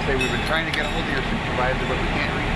Say we've been trying to get a hold of your supervisor, but we can't reach him.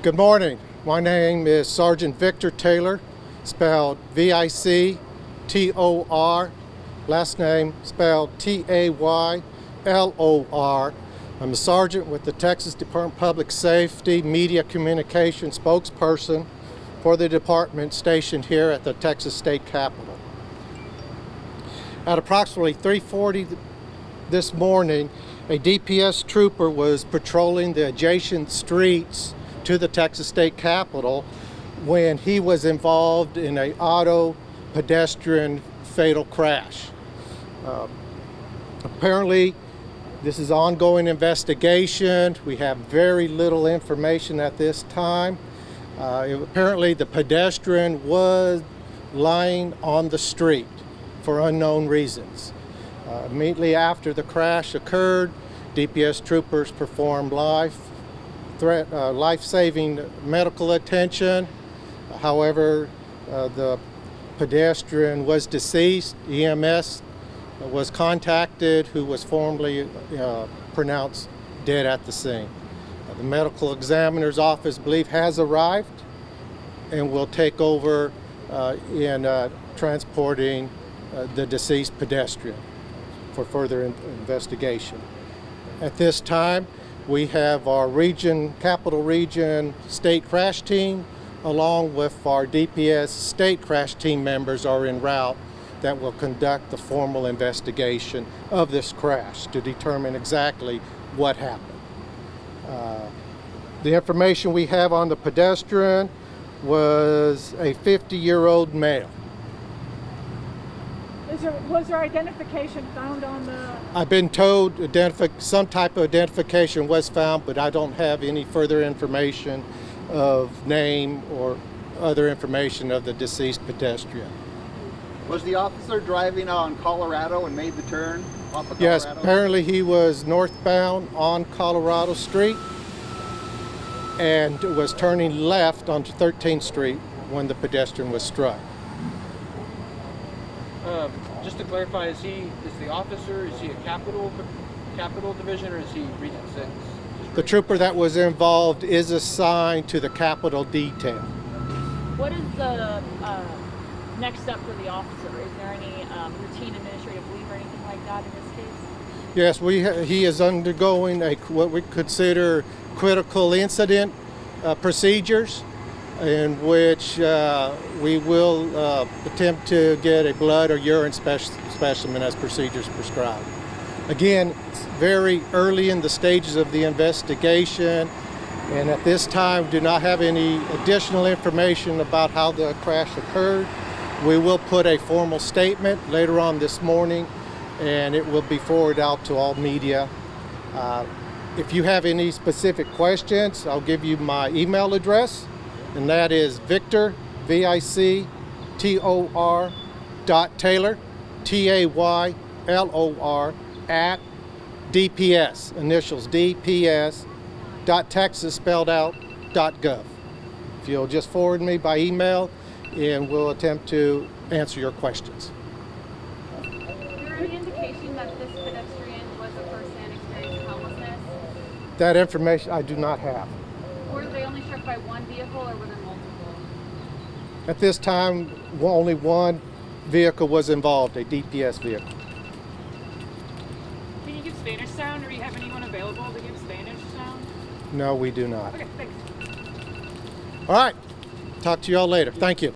Good morning. My name is Sergeant Victor Taylor, spelled V-I-C-T-O-R, last name spelled T-A-Y-L-O-R. I'm a sergeant with the Texas Department of Public Safety Media Communication spokesperson for the department stationed here at the Texas State Capitol. At approximately 3:40 this morning, a DPS trooper was patrolling the adjacent streets to the Texas State Capitol when he was involved in an auto-pedestrian fatal crash. Apparently, this is ongoing investigation. We have very little information at this time. Apparently, the pedestrian was lying on the street for unknown reasons. Immediately after the crash occurred, DPS troopers performed life-saving medical attention. However, the pedestrian was deceased. EMS was contacted, who was formally pronounced dead at the scene. The medical examiner's office, I believe, has arrived and will take over in transporting the deceased pedestrian for further investigation. At this time, we have our Capital Region State Crash Team along with our DPS state crash team members, are en route that will conduct the formal investigation of this crash to determine exactly what happened. The information we have on the pedestrian was a 50-year-old male. Was there identification found on the... I've been told some type of identification was found, but I don't have any further information of name or other information of the deceased pedestrian. Was the officer driving on Colorado and made the turn off of Colorado? Yes, apparently he was northbound on Colorado Street and was turning left onto 13th Street when the pedestrian was struck. Just to clarify, is the officer, is he a capital division, or is he Region 6? The trooper that was involved is assigned to the Capitol detail. What is the next step for the officer? Is there any routine administrative leave or anything like that in this case? Yes, he is undergoing what we consider critical incident procedures, in which we will attempt to get a blood or urine specimen as procedures prescribed. Again, it's very early in the stages of the investigation, and at this time do not have any additional information about how the crash occurred. We will put a formal statement later on this morning, and it will be forwarded out to all media. If you have any specific questions, I'll give you my email address, and that is Victor, VICTOR, .Taylor, TAYLOR, at DPS, initials DPS, .Texas spelled out, .gov. If you'll just forward me by email, and we'll attempt to answer your questions. Is there any indication that this pedestrian was a person experiencing homelessness? That information I do not have. Were they only struck by one vehicle, or were there multiple? At this time, only one vehicle was involved, a DPS vehicle. Can you give Spanish sound, or do you have anyone available to give Spanish sound? No, we do not. Okay, thanks. All right. Talk to you all later. Thank you.